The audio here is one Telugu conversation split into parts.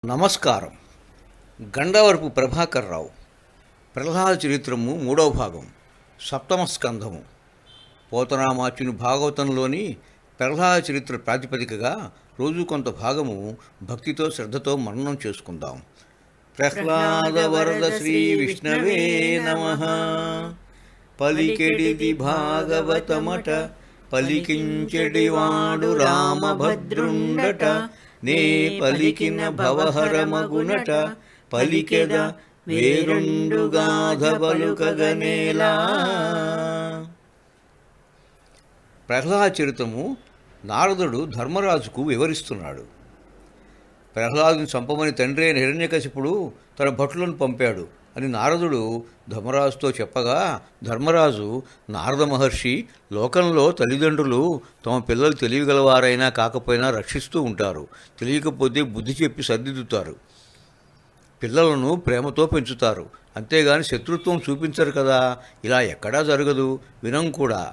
నమస్కారం. గండవరపు ప్రభాకర్ రావు. ప్రహ్లాద చరిత్రము 3వ భాగం, సప్తమ స్కంధము. పోతనామాచ్యుని భాగవతంలోని ప్రహ్లాద చరిత్ర ప్రాతిపదికగా రోజు కొంత భాగము భక్తితో శ్రద్ధతో మననం చేసుకుందాం. ప్రహ్లాద వరద శ్రీ విష్ణవే నమః. పలికెడిది భాగవతమట, పలికించెడివాడు రామభద్రుండట. నే పలికిన భవహరమగునట, పలికెద వేరుండు గాథ పలుకగనేలా. ప్రహ్లాద చరితము నారదుడు ధర్మరాజుకు వివరిస్తున్నాడు. ప్రహ్లాదుని చంపమని తండ్రి అయిన హిరణ్యకశిపుడు తన భటులను పంపాడు అని నారదుడు ధర్మరాజుతో చెప్పగా, ధర్మరాజు, నారద మహర్షి లోకంలో తల్లిదండ్రులు తమ పిల్లలు తెలియగలవారైనా కాకపోయినా రక్షిస్తూ ఉంటారు. తెలియకపోతే బుద్ధి చెప్పి సర్దిద్దుతారు. పిల్లలను ప్రేమతో పెంచుతారు, అంతేగాని శత్రుత్వం చూపించరు కదా. ఇలా ఎక్కడా జరగదు, వినం కూడా.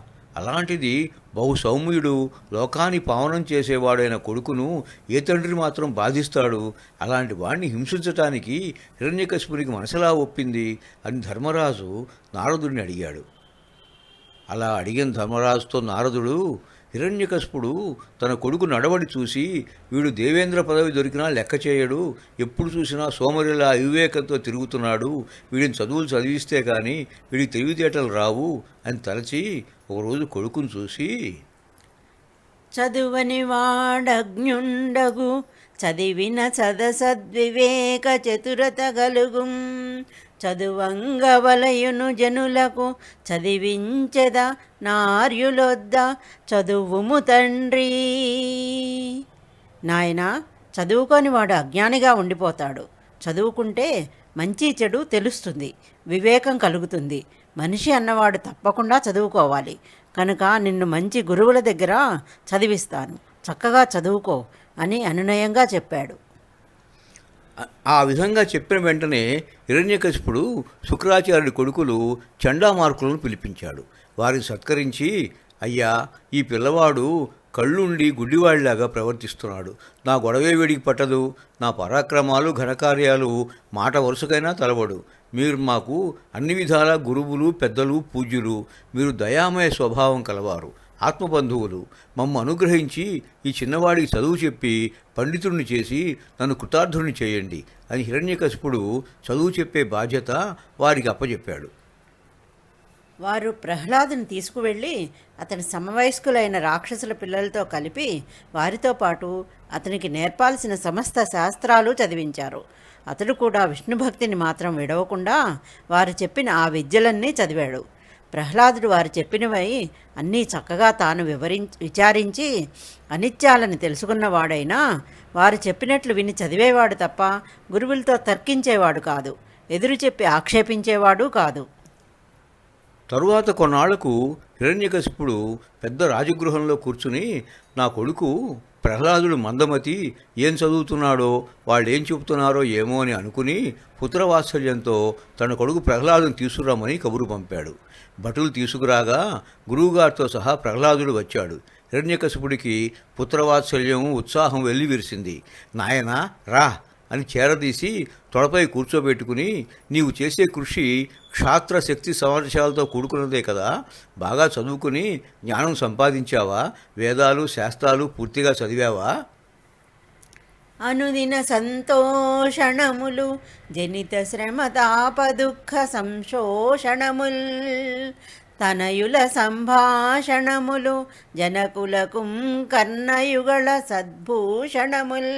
అలాంటిది బహు సౌమ్యుడు, లోకాన్ని పావనం చేసేవాడైన కొడుకును ఏ తండ్రి మాత్రం బాధిస్తాడు? అలాంటి వాణ్ణి హింసించటానికి హిరణ్యకశిపునికి మనసులా ఒప్పింది అని ధర్మరాజు నారదుడిని అడిగాడు. అలా అడిగిన ధర్మరాజుతో నారదుడు, హిరణ్యకశిపుడు తన కొడుకు నడవడి చూసి, వీడు దేవేంద్ర పదవి దొరికినా లెక్క చేయడు, ఎప్పుడు చూసినా సోమరిలా అవివేకంతో తిరుగుతున్నాడు, వీడిని చదువులు చదివిస్తే కానీ వీడికి తెలివితేటలు రావు అని తలచి ఒకరోజు కొడుకును చూసి, చదువని వాడజ్ఞుండగు, చదివిన సదసద్వివేక చతురత గలుగు, చదువంగవలయును జనులకు చదివించెద నార్యులొద్ద చదువుము తండ్రి. నాయనా, చదువుకొని వాడు అజ్ఞానిగా ఉండిపోతాడు. చదువుకుంటే మంచి చెడు తెలుస్తుంది, వివేకం కలుగుతుంది. మనిషి అన్నవాడు తప్పకుండా చదువుకోవాలి. కనుక నిన్ను మంచి గురువుల దగ్గర చదివిస్తాను, చక్కగా చదువుకో అని అనునయంగా చెప్పాడు. ఆ విధంగా చెప్పిన వెంటనే హిరణ్యకశిపుడు శుక్రాచార్యుడి కొడుకులు చండామార్కులను పిలిపించాడు. వారిని సత్కరించి, అయ్యా, ఈ పిల్లవాడు కళ్ళుండి గుడ్డివాడిలాగా ప్రవర్తిస్తున్నాడు. నా గొడవే వీడికి పట్టదు. నా పరాక్రమాలు ఘనకార్యాలు మాట వరుసకైనా తలబడు. మీరు మాకు అన్ని విధాల గురువులు, పెద్దలు, పూజ్యులు. మీరు దయామయ స్వభావం కలవారు, ఆత్మబంధువులు. మమ్మ అనుగ్రహించి ఈ చిన్నవాడికి చదువు చెప్పి పండితుడిని చేసి నన్ను కృతార్థుని చేయండి అని హిరణ్యకశిపుడు చదువు చెప్పే బాధ్యత వారికి అప్పచెప్పాడు. వారు ప్రహ్లాదుని తీసుకువెళ్ళి అతని సమవయస్కులైన రాక్షసుల పిల్లలతో కలిపి వారితో పాటు అతనికి నేర్పాల్సిన సమస్త శాస్త్రాలు చదివించారు. అతడు కూడా విష్ణుభక్తిని మాత్రం విడవకుండా వారు చెప్పిన ఆ విద్యలన్నీ చదివాడు. ప్రహ్లాదుడు వారు చెప్పినవై అన్నీ చక్కగా తాను విచారించి అనిత్యాలని తెలుసుకున్నవాడైనా వారు చెప్పినట్లు విని చదివేవాడు తప్ప గురువులతో తర్కించేవాడు కాదు, ఎదురు చెప్పి ఆక్షేపించేవాడు కాదు. తరువాత కొన్నాళ్లకు హిరణ్యకశిపుడు పెద్ద రాజగృహంలో కూర్చుని, నా కొడుకు ప్రహ్లాదుడు మందమతి, ఏం చదువుతున్నాడో వాళ్ళేం చెబుతున్నారో ఏమో అని అనుకుని పుత్రవాత్సల్యంతో తన కొడుకు ప్రహ్లాదుని తీసుకురామని కబురు పంపాడు. భటులు తీసుకురాగా గురువుగారితో సహా ప్రహ్లాదుడు వచ్చాడు. హిరణ్యకశిపుడికి పుత్రవాత్సల్యం, ఉత్సాహం వెల్లివిరిసింది. నాయనా రా అని చేరదీసి తొడపై కూర్చోబెట్టుకుని, నీవు చేసే కృషి క్షాత్ర శక్తి సామర్థ్యాలతో కూడుకున్నదే కదా. బాగా చదువుకుని జ్ఞానం సంపాదించావా? వేదాలు శాస్త్రాలు పూర్తిగా చదివావా? అనుదిన సంతోషణములు, జనిత శ్రమ తాప దుఃఖ సంశోషణముల్, తనయుల సంభాషణములు, జనకులకు కర్ణయుగళ సద్భూషణముల్.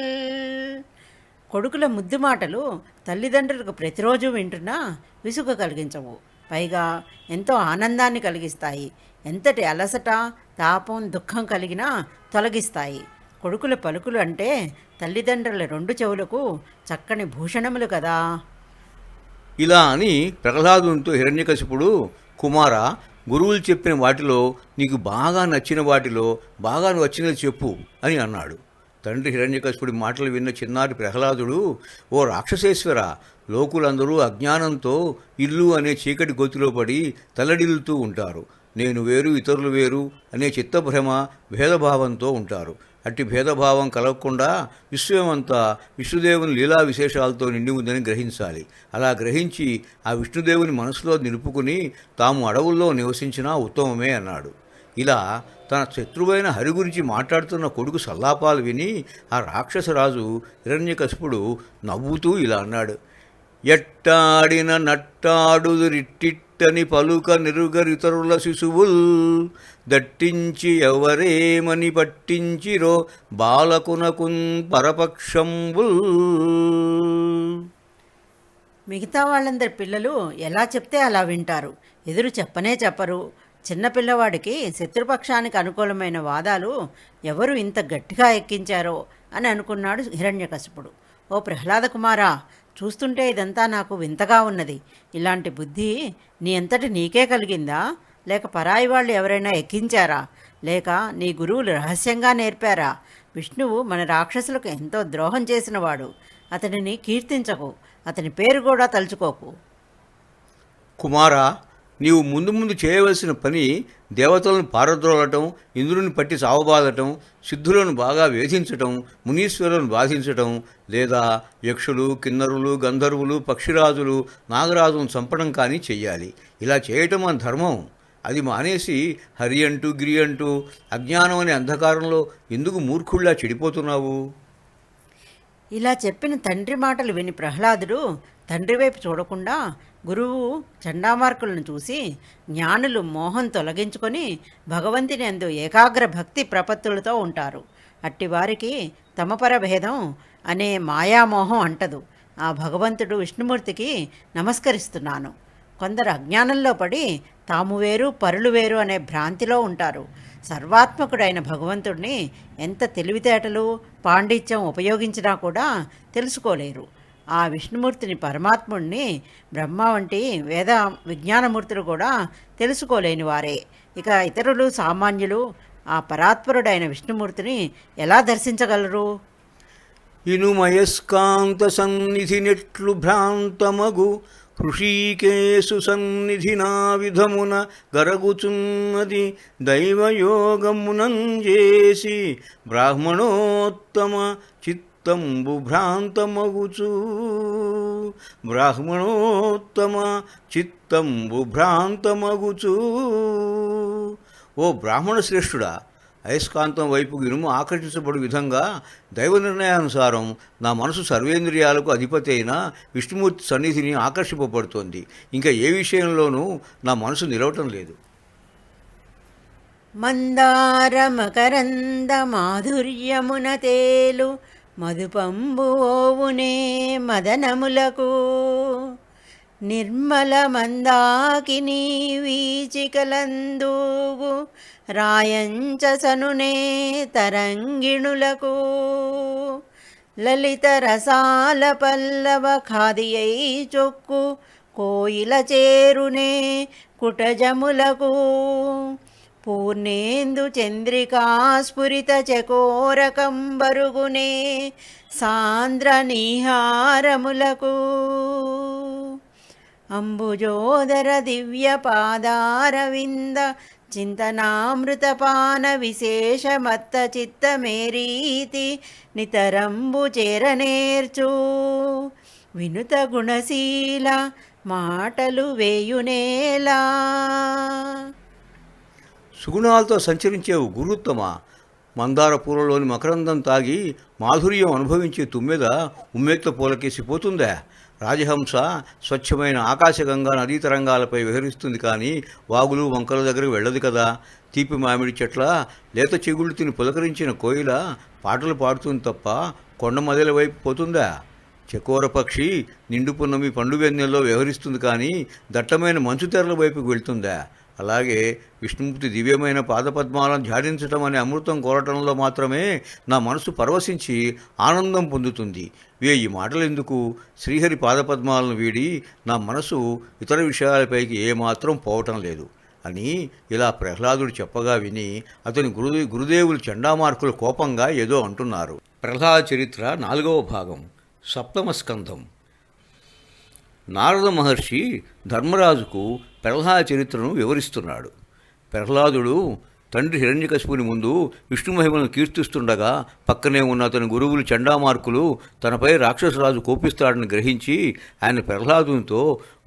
కొడుకుల ముద్దు మాటలు తల్లిదండ్రులకు ప్రతిరోజు వింటున్నా విసుగు కలిగించవు, పైగా ఎంతో ఆనందాన్ని కలిగిస్తాయి. ఎంతటి అలసట, తాపం, దుఃఖం కలిగినా తొలగిస్తాయి. కొడుకుల పలుకులు అంటే తల్లిదండ్రుల 2 చెవులకు చక్కని భూషణములు కదా. ఇలా అని ప్రహ్లాదునితో హిరణ్యకశిపుడు, కుమార, గురువులు చెప్పిన వాటిలో నీకు బాగా నచ్చిన వాటిలో బాగా వచ్చినది చెప్పు అని అన్నాడు. తండ్రి హిరణ్యకశిపుడి మాటలు విన్న చిన్నారి ప్రహ్లాదుడు, ఓ రాక్షసేశ్వర, లోకులందరూ అజ్ఞానంతో ఇల్లు అనే చీకటి గొతిలో పడి తల్లడిల్లుతూ ఉంటారు. నేను వేరు ఇతరులు వేరు అనే చిత్తభ్రమ భేదభావంతో ఉంటారు. అట్టి భేదభావం కలగకుండా విశ్వమంతా విష్ణుదేవుని లీలా విశేషాలతో నిండి ఉందని గ్రహించాలి. అలా గ్రహించి ఆ విష్ణుదేవుని మనసులో నిలుపుకుని తాము అడవుల్లో నివసించినా ఉత్తమమే అన్నాడు. ఇలా తన శత్రువైన హరి గురించి మాట్లాడుతున్న కొడుకు సల్లాపాలు విని ఆ రాక్షసరాజు హిరణ్యకశిపుడు నవ్వుతూ ఇలా అన్నాడు: ఎట్టాడిన నట్టాడురిట్టిట్టని పలుక నిరుగరితరుల శిశువుల్ దట్టించి ఎవరేమని పట్టించిరో బాలకునకున్ పరపక్షంబుల్. మిగతా వాళ్ళందరి పిల్లలు ఎలా చెప్తే అలా వింటారు, ఎదురు చెప్పనే చెప్పరు. చిన్నపిల్లవాడికి శత్రుపక్షానికి అనుకూలమైన వాదాలు ఎవరు ఇంత గట్టిగా ఎక్కించారో అని అనుకున్నాడు హిరణ్యకశిపుడు. ఓ ప్రహ్లాద కుమారా, చూస్తుంటే ఇదంతా నాకు వింతగా ఉన్నది. ఇలాంటి బుద్ధి నీ అంతటి నీకే కలిగిందా, లేక పరాయి వాళ్ళు ఎవరైనా ఎక్కించారా, లేక నీ గురువులు రహస్యంగా నేర్పారా? విష్ణువు మన రాక్షసులకు ఎంతో ద్రోహం చేసినవాడు. అతనిని కీర్తించకు, అతని పేరు కూడా తలుచుకోకు. కుమారా, నీవు ముందు ముందు చేయవలసిన పని దేవతలను పారద్రోలటం, ఇంద్రుని పట్టి చావబాదటం, సిద్ధులను బాగా వేధించటం, మునీశ్వరులను బాధించటం, లేదా యక్షులు, కిన్నరులు, గంధర్వులు, పక్షిరాజులు, నాగరాజులను చంపడం కానీ చెయ్యాలి. ఇలా చేయటం మన ధర్మం. అది మానేసి హరి అంటూ గిరి అంటూ అజ్ఞానం అనే అంధకారంలో ఎందుకు మూర్ఖుళ్ళా చెడిపోతున్నావు? ఇలా చెప్పిన తండ్రి మాటలు విని ప్రహ్లాదుడు తండ్రి వైపు చూడకుండా గురువు చండామార్కులను చూసి జ్ఞానులు మోహం తొలగించుకొని భగవంతుని అందు ఏకాగ్ర భక్తి ప్రపత్తులతో ఉంటారు. అట్టివారికి తమపర భేదం అనే మాయామోహం అంటదు. ఆ భగవంతుడు విష్ణుమూర్తికి నమస్కరిస్తున్నాను. కొందరు అజ్ఞానంలో పడి తాము వేరు పరులు వేరు అనే భ్రాంతిలో ఉంటారు. సర్వాత్మకుడైన భగవంతుడిని ఎంత తెలివితేటలు పాండిత్యం ఉపయోగించినా కూడా తెలుసుకోలేరు. ఆ విష్ణుమూర్తిని, పరమాత్ముడిని బ్రహ్మ వంటి వేద విజ్ఞానమూర్తులు కూడా తెలుసుకోలేని వారే. ఇక ఇతరులు సామాన్యులు ఆ పరాత్పరుడైన విష్ణుమూర్తిని ఎలా దర్శించగలరు? ఇనుమయస్కాంత సన్నిధి నెట్లు భ్రాంతమగు హృషీకేశు సన్నిధినా విధమున గరగుచున్నది దైవయోగమునంజేసి బ్రాహ్మణోత్తమ చిత్తంబు భ్రాంతమగుచు. బ్రాహ్మణోత్తమ చిత్తంబు భ్రాంతమగుచు. ఓ బ్రాహ్మణ శ్రేష్ఠుడా, అయస్కాంతం వైపు ఇనుము ఆకర్షించబడు విధంగా దైవ నిర్ణయానుసారం నా మనసు సర్వేంద్రియాలకు అధిపతి అయిన విష్ణుమూర్తి సన్నిధిని ఆకర్షింపబడుతోంది. ఇంకా ఏ విషయంలోనూ నా మనసు నిలవటం లేదు. మందార మకరంద మాధుర్యమున తేలు మధుపంబు ఓవునే మదనములకు నిర్మల మందాకిని వీచికలందూగు రాయంచసనునే తరంగిణులకు లలిత రసాల పల్లవ ఖాదియై చొక్కు కోయిల చేరునే కుటజములకు పూర్ణేందు చంద్రికా స్ఫురిత చకోరకంబరుగునే సాంద్ర నీహారములకు అంబుజోదర దివ్య పాదారవింద చింతనామృతపాన విశేషమత్త చిత్తమేరీతి నితరంబు చేరనేర్చు వినుత గుణశీల మాటలు వేయునేలా. సుగుణాలతో సంచరించేవు గురుత్తమ. మందార పూలలోని మకరందం తాగి మాధుర్యం అనుభవించే తుమ్మెద ఉమ్మెత్త పూలకేసి పోతుందా? రాజహంస స్వచ్ఛమైన ఆకాశగంగా నదీ తరంగాలపై విహరిస్తుంది, కానీ వాగులు వంకల దగ్గరకు వెళ్ళదు కదా. తీపి మామిడి చెట్ల లేత చిగుళ్ళు తిని పులకరించిన కోయిల పాటలు పాడుతుంది తప్ప కొండ మదల వైపు పోతుందా? చకోర పక్షి నిండు పున్నమి పండు వెన్నెల్లో వ్యవహరిస్తుంది, కానీ దట్టమైన మంచు తెరల వైపుకు వెళ్తుందా? అలాగే విష్ణుమూర్తి దివ్యమైన పాదపద్మాలను ధ్యానించటం అనే అమృతం కోరటంలో మాత్రమే నా మనసు పరవశించి ఆనందం పొందుతుంది. ఈ మాటలు ఎందుకు? శ్రీహరి పాదపద్మాలను వీడి నా మనసు ఇతర విషయాలపైకి ఏమాత్రం పోవటం లేదు అని ఇలా ప్రహ్లాదుడు చెప్పగా విని అతని గురుదేవులు చండామార్కులు కోపంగా ఏదో అంటున్నారు. ప్రహ్లాద చరిత్ర 4వ భాగం, 7వ స్కంధం. నారద మహర్షి ధర్మరాజుకు ప్రహ్లాద చరిత్రను వివరిస్తున్నాడు. ప్రహ్లాదుడు తండ్రి హిరణ్యకశిపుని ముందు విష్ణు మహిమను కీర్తిస్తుండగా పక్కనే ఉన్న అతని గురువులు చండామార్కులు తనపై రాక్షసరాజు కోపిస్తాడని గ్రహించి ఆయన ప్రహ్లాదునితో,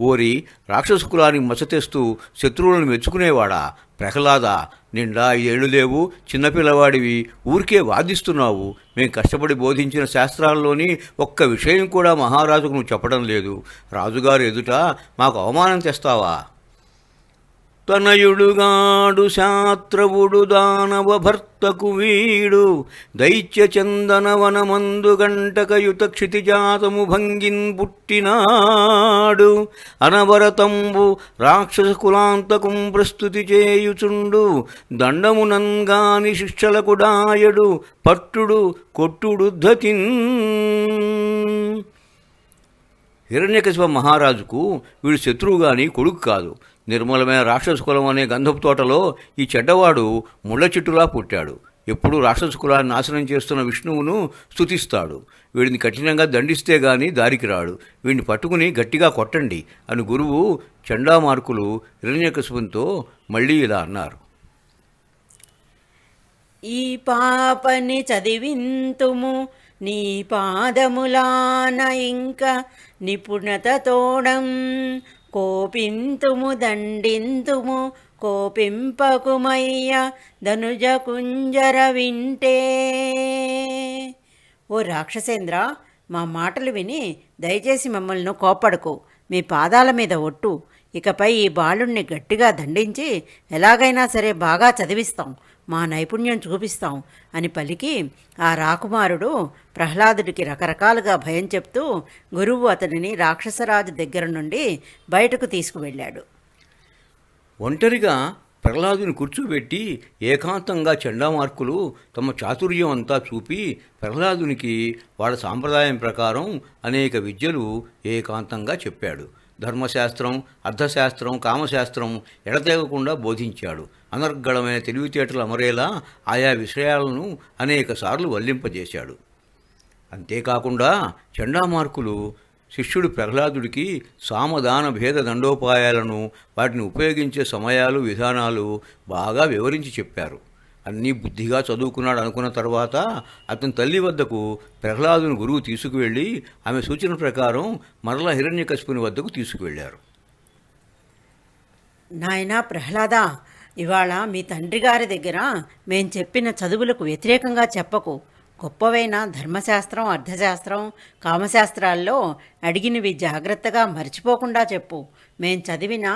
ఓరి రాక్షస కులానికి మచ్చ తెస్తూ శత్రువులను మెచ్చుకునేవాడా ప్రహ్లాద, నిండా 5 ఏళ్ళు లేవు, చిన్నపిల్లవాడివి, ఊరికే వాదిస్తున్నావు. మేం కష్టపడి బోధించిన శాస్త్రాల్లోని ఒక్క విషయం కూడా మహారాజుకు నువ్వు చెప్పడం లేదు. రాజుగారు ఎదుట మాకు అవమానం తెస్తావా? తనయుడుగాడు శాత్రవుడు దానవ భర్తకు వీడు, దైత్య చందనవనమందు గంటకయుత క్షితిజాతము భంగిన్ పుట్టినాడు, అనవరతంబు రాక్షస కులాంతకం ప్రస్తుతి చేయుచుండు, దండమునంగాని శిక్షలకు డాయడు, పట్టుడు కొట్టుడు ధతిన్. హిరణ్యకశిప మహారాజుకు వీడు శత్రువు గాని కొడుకు కాదు. నిర్మలమైన రాక్షస కులం అనే గంధపు తోటలో ఈ చెడ్డవాడు ముళ్ళ చెట్టులా పుట్టాడు. ఎప్పుడూ రాక్షస కులాన్ని నాశనం చేస్తున్న విష్ణువును స్తుతిస్తాడు. వీడిని కఠినంగా దండిస్తే గాని దారికి రాడు. వీడిని పట్టుకుని గట్టిగా కొట్టండి అని గురువు చండామార్కులు హిరణ్యకశిపునితో మళ్ళీ ఇలా అన్నారు. ఈ పాపని చదివింతుము నీ పాదములాన ఇంక నిపుణత తోడం, కోపింతుము దండింతుము కోపింపకుమయ్య ధనుజ కుంజర వింటే. ఓ రాక్షసేంద్ర, మా మాటలు విని దయచేసి మమ్మల్ని కోప్పడకు. మీ పాదాల మీద ఒట్టు. ఇకపై ఈ బాలుణ్ణి గట్టిగా దండించి ఎలాగైనా సరే బాగా చదివిస్తాం, మా నైపుణ్యం చూపిస్తాం అని పలికి ఆ రాకుమారుడు ప్రహ్లాదుడికి రకరకాలుగా భయం చెప్తూ గురువు అతనిని రాక్షసరాజు దగ్గర నుండి బయటకు తీసుకువెళ్ళాడు. ఒంటరిగా ప్రహ్లాదుని కూర్చోబెట్టి ఏకాంతంగా చండామార్కులు తమ చాతుర్యం అంతా చూపి ప్రహ్లాదునికి వాళ్ళ సాంప్రదాయం ప్రకారం అనేక విద్యలు ఏకాంతంగా చెప్పాడు. ధర్మశాస్త్రం, అర్థశాస్త్రం, కామశాస్త్రం ఎడతెగకుండా బోధించాడు. అనర్గళమైన తెలివితేటలు అమరేలా ఆయా విషయాలను అనేకసార్లు వల్లింపజేశాడు. అంతేకాకుండా చండామార్కులు శిష్యుడు ప్రహ్లాదుడికి సామదాన భేద దండోపాయాలను, వాటిని ఉపయోగించే సమయాలు, విధానాలు బాగా వివరించి చెప్పారు. అన్నీ బుద్ధిగా చదువుకున్నాడు అనుకున్న తర్వాత అతని తల్లి వద్దకు ప్రహ్లాదుని గురువు తీసుకువెళ్ళి ఆమె సూచన ప్రకారం మరలా హిరణ్యకశిపుని వద్దకు తీసుకువెళ్ళారు. నాయనా ప్రహ్లాదా, ఇవాళ మీ తండ్రి గారి దగ్గర మేం చెప్పిన చదువులకు వ్యతిరేకంగా చెప్పకు. గొప్పవైన ధర్మశాస్త్రం, అర్థశాస్త్రం, కామశాస్త్రాల్లో అడిగినవి జాగ్రత్తగా మర్చిపోకుండా చెప్పు. మేం చదివిన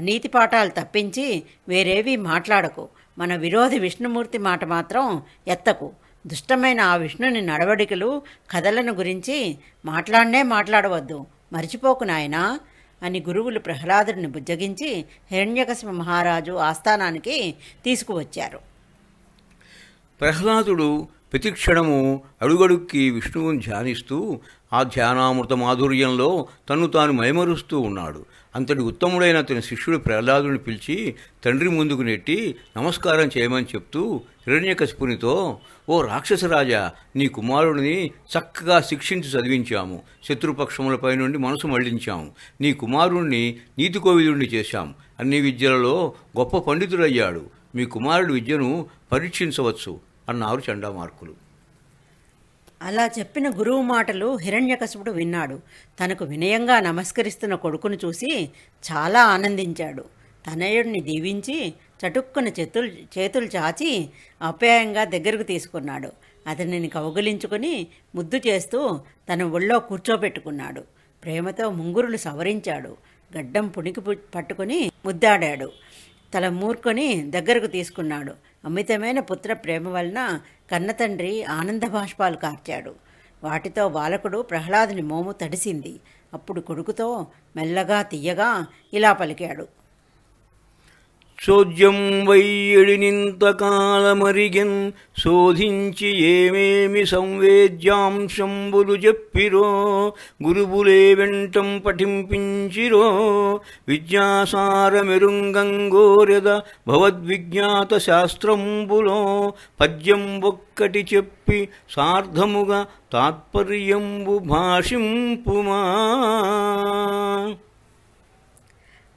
నీతి పాఠాలు తప్పించి వేరేవి మాట్లాడకు. మన విరోధి విష్ణుమూర్తి మాట మాత్రం ఎత్తకు. దుష్టమైన ఆ విష్ణుని నడవడికలు, కథలను గురించి మాట్లాడవద్దు. మర్చిపోకు నాయనా అని గురువులు ప్రహ్లాదుడిని బుజ్జగించి హిరణ్యకశిప మహారాజు ఆస్థానానికి తీసుకువచ్చారు. ప్రహ్లాదుడు ప్రతిక్షణము అడుగడుక్కి విష్ణువుని ధ్యానిస్తూ ఆ ధ్యానామృత మాధుర్యంలో తన్ను తాను మైమరుస్తూ ఉన్నాడు. అంతటి ఉత్తముడైన అతని శిష్యుడు ప్రహ్లాదుని పిలిచి తండ్రి ముందుకు నెట్టి నమస్కారం చేయమని చెప్తూ హిరణ్యకశిపునితో, ఓ రాక్షసరాజా, నీ కుమారుడిని చక్కగా శిక్షించి చదివించాము. శత్రుపక్షములపై నుండి మనసు మళ్లించాము. నీ కుమారుణ్ణి నీతికోవిదుణ్ణి చేశాం. అన్ని విద్యలలో గొప్ప పండితుడయ్యాడు. మీ కుమారుడి విద్యను పరీక్షించవచ్చు అన్నారు చండామార్కులు. అలా చెప్పిన గురువు మాటలు హిరణ్యకశిపుడు విన్నాడు. తనకు వినయంగా నమస్కరిస్తున్న కొడుకును చూసి చాలా ఆనందించాడు. తనయుడిని దీవించి చటుక్కున చేతులు చాచి ఆప్యాయంగా దగ్గరకు తీసుకున్నాడు. అతనిని కౌగిలించుకొని ముద్దు చేస్తూ తన ఒళ్ళో కూర్చోబెట్టుకున్నాడు. ప్రేమతో ముంగురులు సవరించాడు. గడ్డం పుణికి పట్టుకుని ముద్దాడాడు. తల మూర్కొని దగ్గరకు తీసుకున్నాడు. అమితమైన పుత్ర ప్రేమ వలన కన్నతండ్రి ఆనంద బాష్పాలు కార్చాడు. వాటితో బాలకుడు ప్రహ్లాదుని మోము తడిసింది. అప్పుడు కొడుకుతో మెల్లగా తీయగా ఇలా పలికాడు. చోద్యం వయ్యడినింతకాలమరిగెన్ శోధించి ఏమేమి సంవేద్యాంశంబులు చెప్పిరో, గురువులే వెంటం పఠింపించిరో, విద్యాసారమెరుంగంగోరెద భవద్విజ్ఞాత శాస్త్రంబులో, పద్యం ఒక్కటి చెప్పి సార్థముగా తాత్పర్యంబు భాషింపుమా.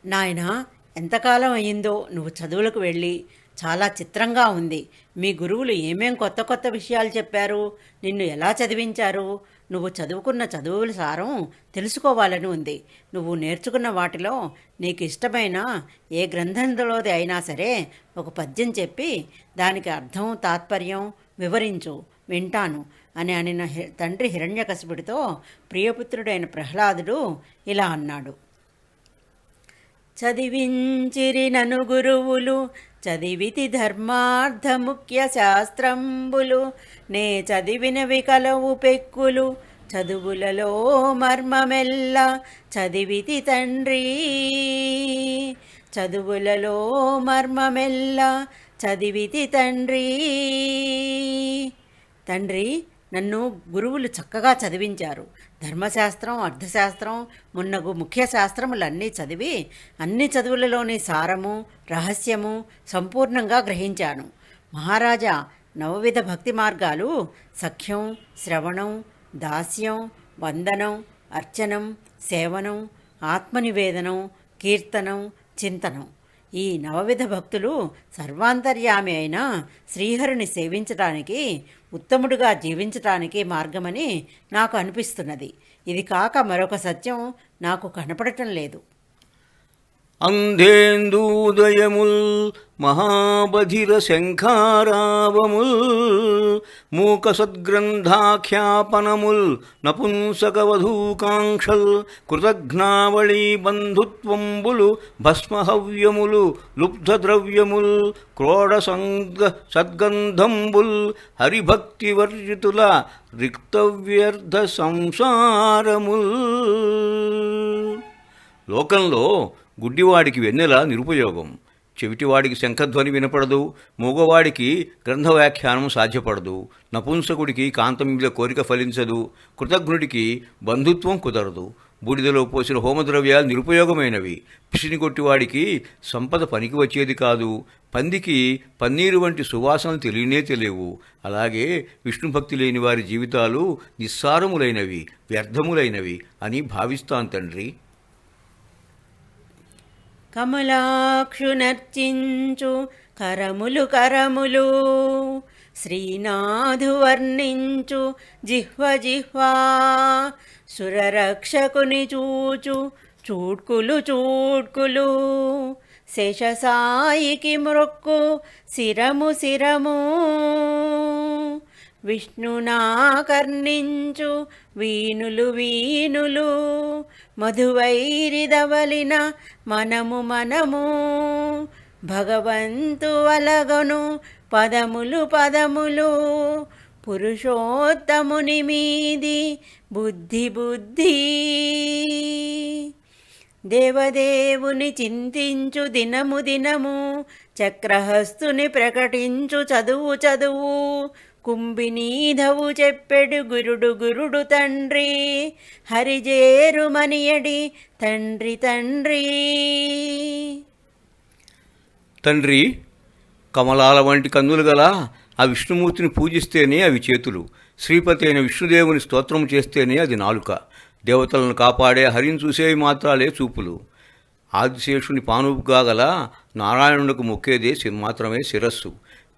నాయనా, ఎంతకాలం అయ్యిందో నువ్వు చదువులకు వెళ్ళి. చాలా చిత్రంగా ఉంది. మీ గురువులు ఏమేం కొత్త కొత్త విషయాలు చెప్పారు? నిన్ను ఎలా చదివించారు? నువ్వు చదువుకున్న చదువుల సారం తెలుసుకోవాలని ఉంది. నువ్వు నేర్చుకున్న వాటిలో నీకు ఇష్టమైన ఏ గ్రంథంలోది అయినా సరే ఒక పద్యం చెప్పి దానికి అర్థం తాత్పర్యం వివరించు, వింటాను అని అనిన తండ్రి హిరణ్యకశిపుడితో ప్రియపుత్రుడైన ప్రహ్లాదుడు ఇలా అన్నాడు. చదివించిరి నను గురువులు చదివితి ధర్మార్థ ముఖ్య శాస్త్రంబులు. నే చదివినవి కలవు పెక్కులు చదువులలో మర్మమెల్ల చదివితి తండ్రి. చదువులలో మర్మమెల్ల చదివితి తండ్రి. తండ్రి, నన్ను గురువులు చక్కగా చదివించారు. ధర్మశాస్త్రం, అర్థశాస్త్రం మున్నగు ముఖ్య శాస్త్రములన్నీ చదివి అన్ని చదువులలోని సారము, రహస్యము సంపూర్ణంగా గ్రహించాను. మహారాజా, నవవిధ భక్తి మార్గాలు సఖ్యం, శ్రవణం, దాస్యం, వందనం, అర్చనం, సేవనం, ఆత్మనివేదనం, కీర్తనం, చింతనం. ఈ నవవిధ భక్తులు సర్వాంతర్యామి అయిన శ్రీహరిని సేవించటానికి, ఉత్తముడుగా జీవించటానికి మార్గమని నాకు అనిపిస్తున్నది. ఇది కాక మరొక సత్యం నాకు కనపడటం లేదు. అంధేందూదయముల్ మహాబధిర శంఖారావముల్ మూక సద్గ్రంథాఖ్యాపనముల్ నపుంసకవధూకాంక్షల్ కృతఘ్నావళీ బంధుత్వంబులు భస్మహవ్యములు లుబ్ధద్రవ్యముల్ క్రోడ సద్గంధంబుల్ హరిభక్తివర్జితుల రిక్తవ్యర్థ సంసారముల్. లోకంలో గుడ్డివాడికి వెన్నెల నిరుపయోగం, చెవిటివాడికి శంఖధ్వని వినపడదు, మూగవాడికి గ్రంథ వ్యాఖ్యానం సాధ్యపడదు, నపుంసకుడికి కాంతం మీద కోరిక ఫలించదు, కృతజ్ఞుడికి బంధుత్వం కుదరదు. బూడిదలో పోసిన హోమద్రవ్యాలు నిరుపయోగమైనవి. పిసిని కొట్టివాడికి సంపద పనికి వచ్చేది కాదు, పందికి పన్నీరు వంటి సువాసనలు తెలియనే తెలియవు. అలాగే విష్ణుభక్తి లేని వారి జీవితాలు నిస్సారములైనవి, వ్యర్థములైనవి అని భావిస్తాను తండ్రి. కమలాక్షునర్చించు కరములు కరములు శ్రీనాథు వర్ణించు జిహ్వ జిహ్వా. సురరక్షకుని చూచు చూడ్కులు చూడ్కులు శేషసాయికి మృక్కు శిరము శిరము. విష్ణునాకర్ణించు వీనులు వీనులు మధువైరిదవలిన మనము మనము. భగవంతు వలగను పదములు పదములు పురుషోత్తముని మీది బుద్ధి బుద్ధి. దేవదేవుని చింతించు దినము దినము చక్రహస్తుని ప్రకటించు చదువు చదువు. కుంభినీధవు చెప్పెడు గురుడు గురుడు తండ్రి హరిజేరుమనియడి తండ్రి తండ్రి. తండ్రి, కమలాల వంటి కన్నులు గల ఆ విష్ణుమూర్తిని పూజిస్తేనే అవి చేతులు, శ్రీపతి అయిన విష్ణుదేవుని స్తోత్రం చేస్తేనే అది నాలుక, దేవతలను కాపాడే హరిని చూసేవి మాత్రాలే చూపులు. ఆదిశేషుని పానుపుగా గల నారాయణునికి మొక్కేదే మాత్రమే శిరస్సు,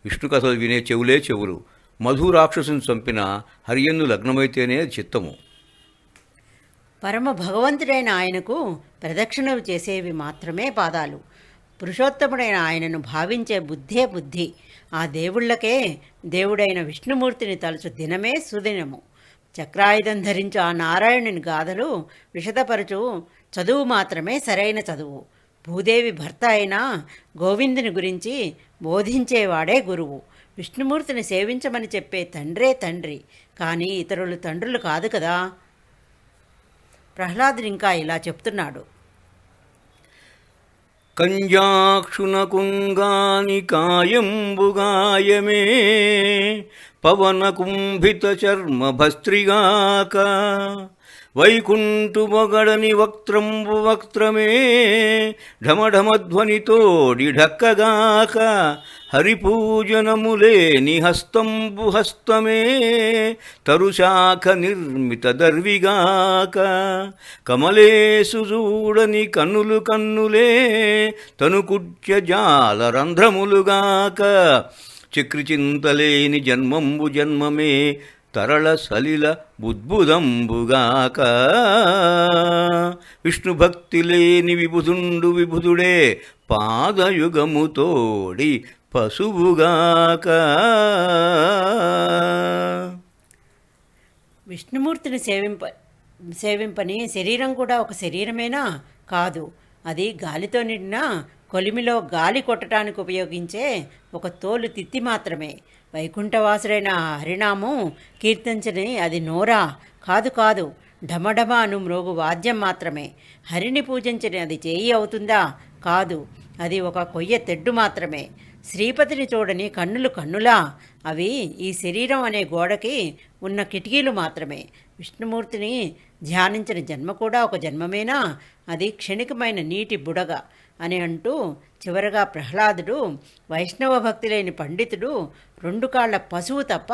విష్ణు కథలు వినే చెవులే చెవులు. మధు రాక్షసుని చంపిన హరియందు లగ్నమైతేనే చిత్తము. పరమ భగవంతుడైన ఆయనకు ప్రదక్షిణలు చేసేవి మాత్రమే పాదాలు. పురుషోత్తముడైన ఆయనను భావించే బుద్ధే బుద్ధి. ఆ దేవుళ్లకే దేవుడైన విష్ణుమూర్తిని తలుచు దినమే సుదినము. చక్రాయుధం ధరించు ఆ నారాయణుని గాథలు విషదపరచు చదువు మాత్రమే సరైన చదువు. భూదేవి భర్త అయిన గోవిందుని గురించి బోధించేవాడే గురువు. విష్ణుమూర్తిని సేవించమని చెప్పే తండ్రే తండ్రి, కానీ ఇతరులు తండ్రులు కాదు కదా. ప్రహ్లాదుడు ఇంకా ఇలా చెప్తున్నాడు. కంజాక్షునకుంగాని కాయంబుగాయమే పవన కుంభిత చర్మ భస్త్రిగాక వైకుంఠు మొగడని వక్త్రంబు వక్త్రమే ఢమఢమధ్వనితోడి ఢక్కగాక హరిపూజనములేని హస్తంబు హస్తమే తరుశాఖ నిర్మిత దర్విగాక కమలేసు చూడని కన్నులు కన్నులే తనుకుట్య జాల రంధ్రములుగాక చక్రిచింతలేని జన్మంబు జన్మమే తరళ సలిల బుద్బుదంబుగాక విష్ణుభక్తి లేని విబుధుండు విబుధుడే పాదయుగముతోడి పశువుగాక. విష్ణుమూర్తిని సేవింపని శరీరం కూడా ఒక శరీరమేనా? కాదు. అది గాలితో నిండిన కొలిమిలో గాలి కొట్టడానికి ఉపయోగించే ఒక తోలు తిత్తి మాత్రమే. వైకుంఠవాసుడైన హరినామం కీర్తించని అది నోరా? కాదు కాదు, ఢమఢమ అను మ్రోగు వాద్యం మాత్రమే. హరిని పూజించని అది చేయి అవుతుందా? కాదు, అది ఒక కొయ్య తెడ్డు మాత్రమే. శ్రీపతిని చూడని కన్నులు కన్నులా? అవి ఈ శరీరం అనే గోడకి ఉన్న కిటికీలు మాత్రమే. విష్ణుమూర్తిని ధ్యానించిన జన్మ కూడా ఒక జన్మమేనా? అది క్షణికమైన నీటి బుడగ అని అంటూ చివరగా ప్రహ్లాదుడు వైష్ణవ భక్తి లేని పండితుడు 2 కాళ్ల పశువు తప్ప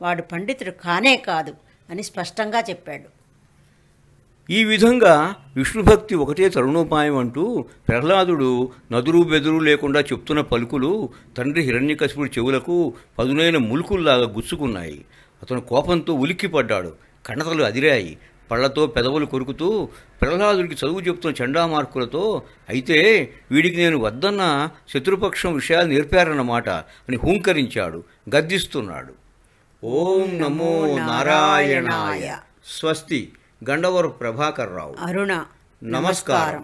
వాడు పండితుడు కానే కాదు అని స్పష్టంగా చెప్పాడు. ఈ విధంగా విష్ణుభక్తి ఒకటే తరుణోపాయం అంటూ ప్రహ్లాదుడు నదురు బెదురు లేకుండా చెప్తున్న పలుకులు తండ్రి హిరణ్యకశిపుడి చెవులకు పదునైన ములుకుల్లాగా గుచ్చుకున్నాయి. అతను కోపంతో ఉలిక్కిపడ్డాడు. కణతలు అదిరాయి. పళ్లతో పెదవులు కొరుకుతూ ప్రహ్లాదుడికి చదువు చెప్తున్న చండామార్కులతో, అయితే వీడికి నేను వద్దన్న శత్రుపక్షం విషయాలు నేర్పారన్నమాట అని హూంకరించాడు, గద్దిస్తున్నాడు. ఓం నమో నారాయణాయ. స్వస్తి. గండవరపు ప్రభాకర్ రావు. అరుణ. నమస్కారం.